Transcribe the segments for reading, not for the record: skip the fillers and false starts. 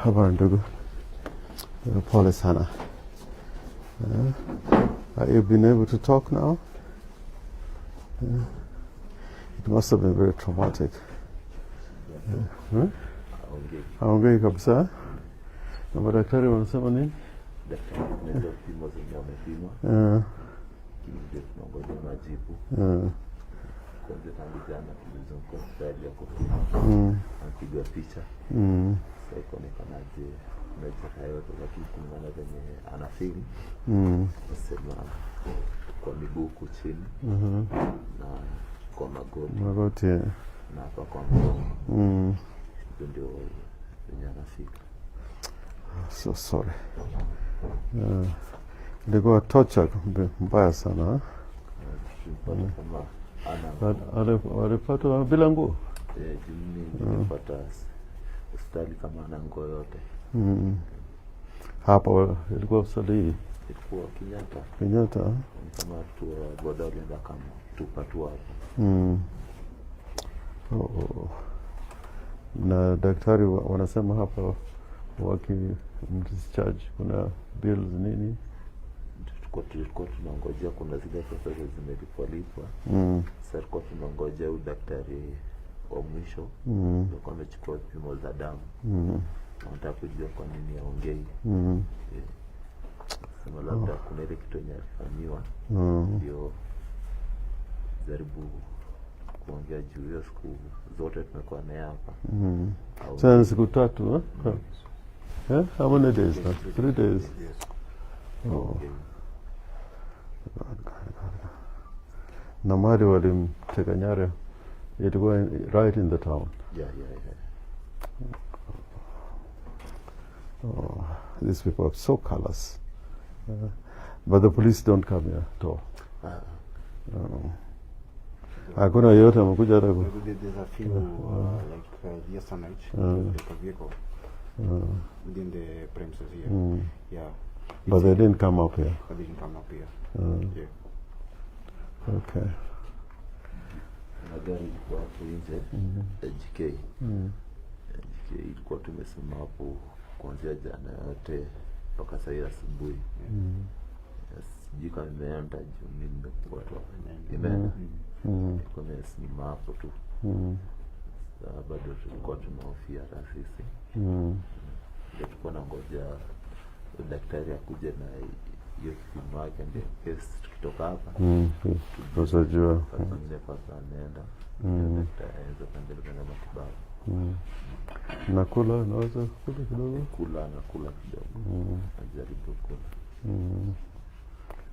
Habari ndugu, pole sana. Have you been able to talk now? It must have been very traumatic. Haongei kabisa. Na madaktari wanasema nini? Daktari tunaweza kupima zenye wamepima. Ndio tunangoja majibu. Kwanza tangu jana tulizunguka hospitali ya kupima. Anapiga picha. Sasa ikaonekanaje mecha yote lakini kulingana venye ana feel. Nasema kwa miguu chini. Na kwa magoti. Na hapa kwa mkono. Ndio venye ana feel. So sorry. Ilikuwa torture mbaya sana. Alipata bila nguo? Nilipata hospitali kama ana nguo yote. Hapa ilikuwa hospitali? Ilikuwa Kenyatta. Kenyatta? Kama tu boda walienda kama tupatu hapa. Na daktari wanasema hapa wakimdischarge kuna bills nini? Tulikuwa tunangojea kuna zile pesa zimelipwa. Sasa tulikuwa tunangojea daktari wa mwisho ndio amechukua vipimo za damu. Nataka kujua kwa nini aongei. Sema labda kuna ile kitu yenye alifanywa ndio jaribu kuongea juu ya siku zote tumekuwa naye hapa. Sasa siku 3 how many days? 3 days. Na mahali walimteka nyara ilikuwa right in the town. Yeah. These people are so callous. But the police don't come here at all. Hakuna yote amekuja hata there's a few like yesterday night the vehicle within the premises here. Yeah. But they didn't come up here. But they didn't come up here. Yeah. Okay. Na gari ilikuwa hapo nje JK. JK ilikuwa tumesimama hapo kuanzia jana yote mpaka saa ya asubuhi. Sijui kama imeenda juu nimekuwa tu imeenda. Kwa nimesimama hapo tu. Bado tulikuwa tunahofia hata sisi. Ndio tulikuwa tunangoja daktari akuje na hiyo kipimo yake ndio kesi tukitoka hapa. Tunajua. Sasa anaenda. Daktari anaweza kuendelea na matibabu. Nakula naweza kula kidogo? Nakula kidogo. Najaribu kula.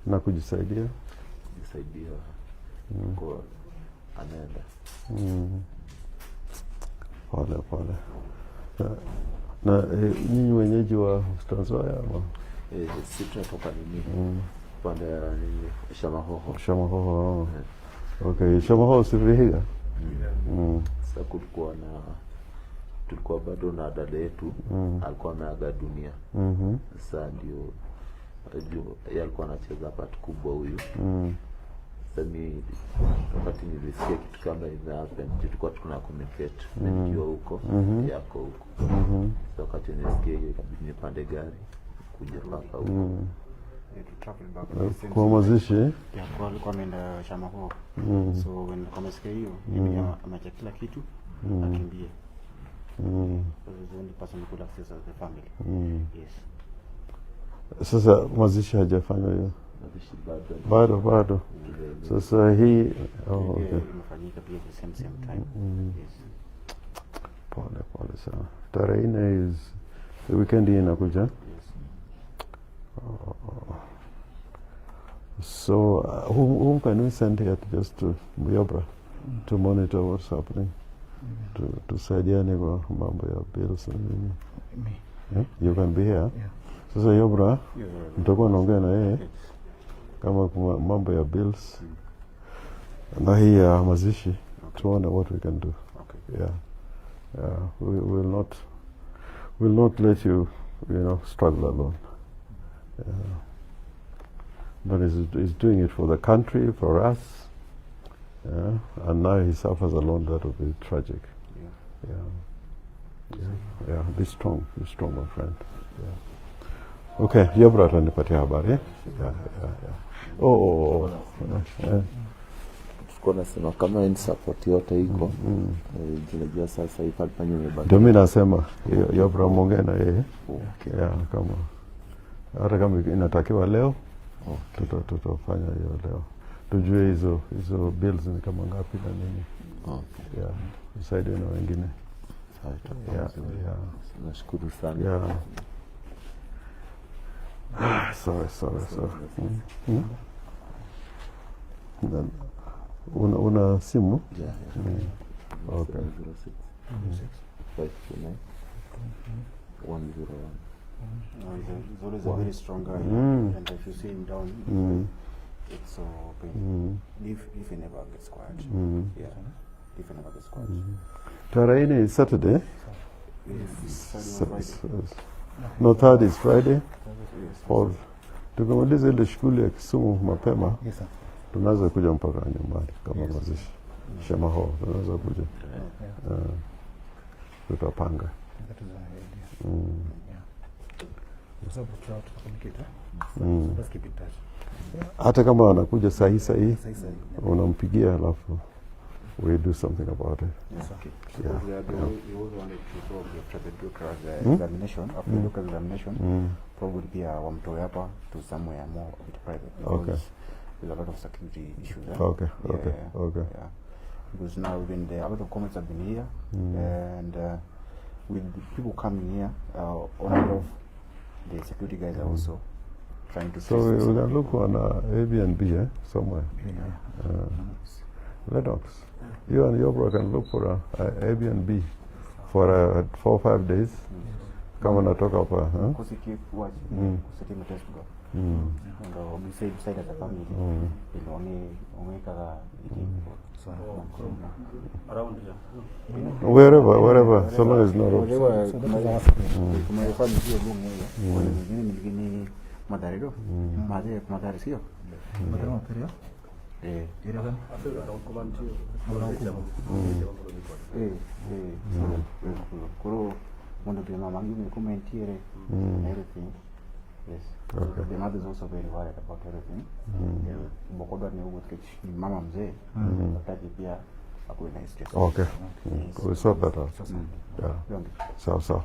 Na kujisaidia kwa anaenda. Pole. Na nyinyi wenyeji wa Trans Nzoia ama? Sisi tunatoka nini? Pande ya nini? Shamahoho. Okay, Shamahoho si Vihiga? Sasa tulikuwa bado na dada yetu alikuwa ameaga dunia. Sasa ndio alikuwa anacheza part kubwa huyu. Sasa mimi wakati nilisikia kitu kama hivi happen tulikuwa tuna communicate nikiwa huko yako huko. Sasa wakati nilisikia hiyo ikabidi nipande gari kuja mpaka huko. Kwa mazishi? Yeah, kwa alikuwa ameenda Shamahoho. So when kamesikia hiyo ameacha kila kitu akimbia. Because the only person who could access the family. Yes. Sasa mazishi hajafanywa hiyo? Bado. Sasa hii imefanyika pia the same time. Yes. Pole sana. Tarehe 4 is the weekend inakuja. Yes. So whom can we send here just to Muyobra to monitor what's happening? To saidiane kwa mambo ya bills na nini? Me. You can be here. Yeah. Sasa Yobra mtakuwa naongea na yeye kama kwa mambo ya bills na hii ya mazishi tuone what we can do. Okay. Yeah. We will not let you struggle alone. But he's doing it for the country, for us. And now he suffers alone. That would be tragic. Yeah. Yeah, be strong, my friend. Yeah. Okay, your brother nipatia habari. Yeah. Oh. Tulikuwa nasema kama ni support yote iko. Tunajua sasa hii pale imebaki. Ndio mimi nasema your brother muongee na yeye. Okay. Yeah, hata kama inatakiwa leo, tutafanya hiyo leo. Tujue hizo bills ni kama ngapi na nini. Okay. Yeah, usaidie na wengine. Yeah. Nashukuru sana. Yeah. Sorry. Una simu? Yeah. Okay. 529 101. He's always a very strong guy, and if you see him down, it's so painful. If he never gets quiet, if he never gets quiet. Tarehe ni Saturday? No, third is Friday. Fourth. Tukimaliza ile shule ya Kisumu mapema, tunaweza kuja mpaka nyumbani kama mazishi. Shamaho, tunaweza kuja. Tutapanga. Hata kama anakuja sahi unampigia alafu we do something about it. Yes, okay. Because we also wanted to probably after the doctor's examination, after the doctor's examination, probably be wamtoe hapa to somewhere more private. Because there's a lot of security issues there. Okay. Yeah. Because now even a lot of comments have been here, and with people coming here, on and off, the security guys are also trying to. So we can look on Airbnb somewhere. Lennox, you and your brother can look for a Airbnb for 4 or 5 days. Kama natoka hapa, Kusiki watch, kusiki test go. Ndo msave side as a family. Ndio kaka around here. Wherever, so long as not. Kama family hiyo lungu hiyo. Mwingine Madarero. Madare sio. Madare mpira. Kuro one of the mama give me comment here and everything. Yes. Okay. The mother is also very worried about everything. Bokodo ni ugo ni mama mzee. Nataka pia akuwe na stress. Okay. We sort that out. Yeah. So.